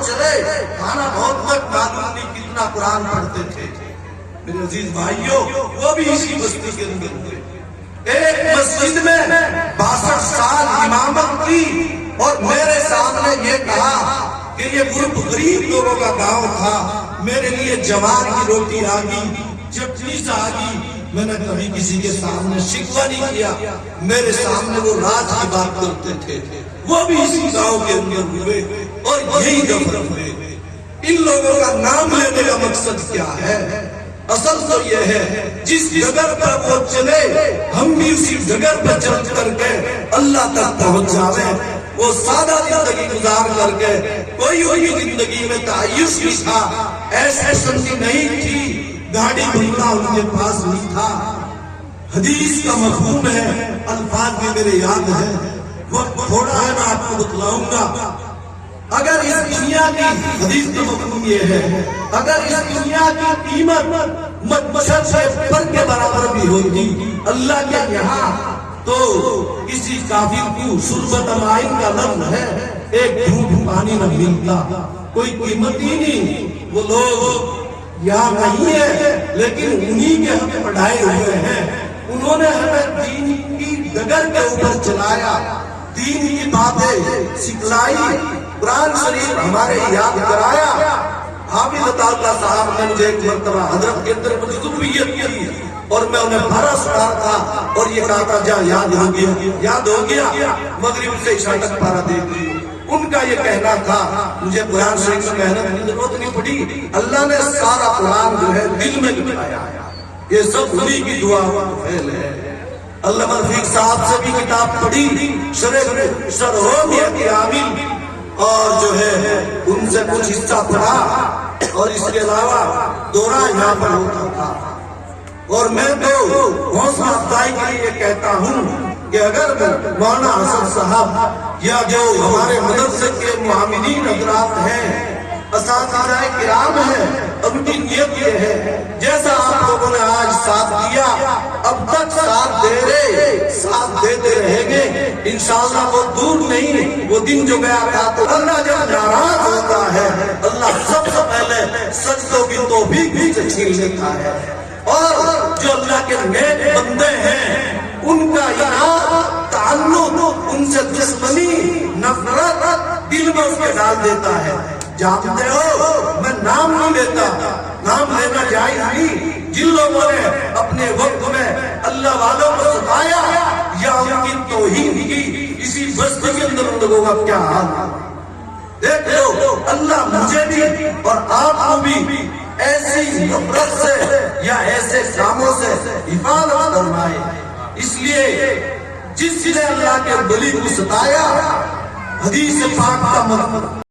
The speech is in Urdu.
چلے کھانا بہت تک معلوم نہیں کتنا قرآن پڑھتے تھے میرے عزیز بھائیوں، وہ بھی اسی بستی کے اندر ہوئے۔ ایک مسجد میں 62 سال امامت کی اور میرے سامنے یہ کہا کہ یہ غریب لوگوں کا گاؤں تھا، میرے لیے جوار کی روٹی آ گئی، چٹنی سے آ گئی، میں نے کبھی کسی کے سامنے شکوہ نہیں کیا، میرے سامنے وہ راز کی بات کرتے تھے۔ وہ بھی اسی گاؤں کے اندر ہوئے اور یہی دفن ہوئے۔ ان لوگوں کا نام لینے کا مقصد کیا ہے؟ اصل تو یہ ہے جس ڈگر پر وہ چلے ہم بھی اسی ڈگر پر چل کر کے اللہ تک پہنچ جاویں۔ وہ سادہ زندگی گزار کر کے کوئی ہوئی زندگی میں تعیش بھی تھا، ایسے سنتی نہیں تھی، گاڑی بنگلہ ان کے پاس نہیں تھا۔ حدیث کا مفہوم ہے، الفاظ بھی میرے یاد ہے، وقت تھوڑا ہے میں آپ کو بتلاؤں گا۔ اگر اس دنیا کی حدیث کا مفہوم یہ ہے، اگر اس دنیا کی قیمت مچھر سے پر کے برابر بھی ہوتی اللہ کے یہاں، تو کسی کافر کو شربت مائن کا لفظ ہے، ایک گھونٹ پانی نہ ملتا، کوئی قیمت ہی نہیں۔ وہ لوگ یہاں نہیں ہے لیکن انہی کے ہمیں پڑھائے ہوئے ہیں، انہوں نے ہمیں دین کی ڈگر کے اوپر چلایا، دین کی باتیں سکھلائی، قرآن شریف ہمارے یاد کرایا۔ حافظ اللہ صاحب نے مجھے ایک مرتبہ حضرت کے اندر مجھے ضروریت کی اور میں انہیں بھرا سنا تھا اور یہ کہا تھا جا یاد ہو گیا، مغرب سے عشاء تک پارا دیکھ لیا۔ ان کا یہ کہنا تھا مجھے قرآن شریف میں محنت کی ضرورت نہیں پڑی، اللہ نے سارا قرآن جو ہے دل میں لکھایا، یہ سب انہی کی دعا کا فعل ہے۔ علامہ رفیق صاحب سے بھی کتاب پڑھی، شرح ہومیت عامل، اور جو ہے ان سے کچھ حصہ پڑھا، اور اس کے علاوہ دورہ یہاں پر ہوتا تھا۔ اور میں تو حوصلہ افزائی کے لیے کہتا ہوں کہ اگر مولانا حسن صاحب یا جو ہمارے مدرسے کے معاملین حضرات ہیں، اساتذہ کرام ہیں، ان کی نیت یہ ہے جیسا آپ لوگوں نے آج ساتھ دیا، اب تک ساتھ دیتے رہیں گے، انشاءاللہ وہ دور نہیں، وہ دن جو گیا تھا تو اللہ جب ناراض ہوتا ہے اللہ سب سے پہلے سجدوں کی توفیق بھی چھین لیتا ہے، اور جو اللہ کے نیک بندے ہیں ان کا انعام تعلق ان سے دشمنی نفرت دل میں اس کے ڈال دیتا ہے۔ جانتے ہو میں نام نہیں لیتا، نام لینا جائز نہیں، جن لوگوں نے اپنے وقت میں اللہ والوں کو ستایا یا ان کی توہین کی، اسی بستی کے اندر ان لوگوں کا کیا حال۔ دیکھ لو اللہ مجھے بھی اور آپ کو بھی ایسی نفرت سے یا ایسے کاموں سے حفاظت فرمائے۔ اس لیے جس نے اللہ کے ولی کو ستایا، حدیث پاک کا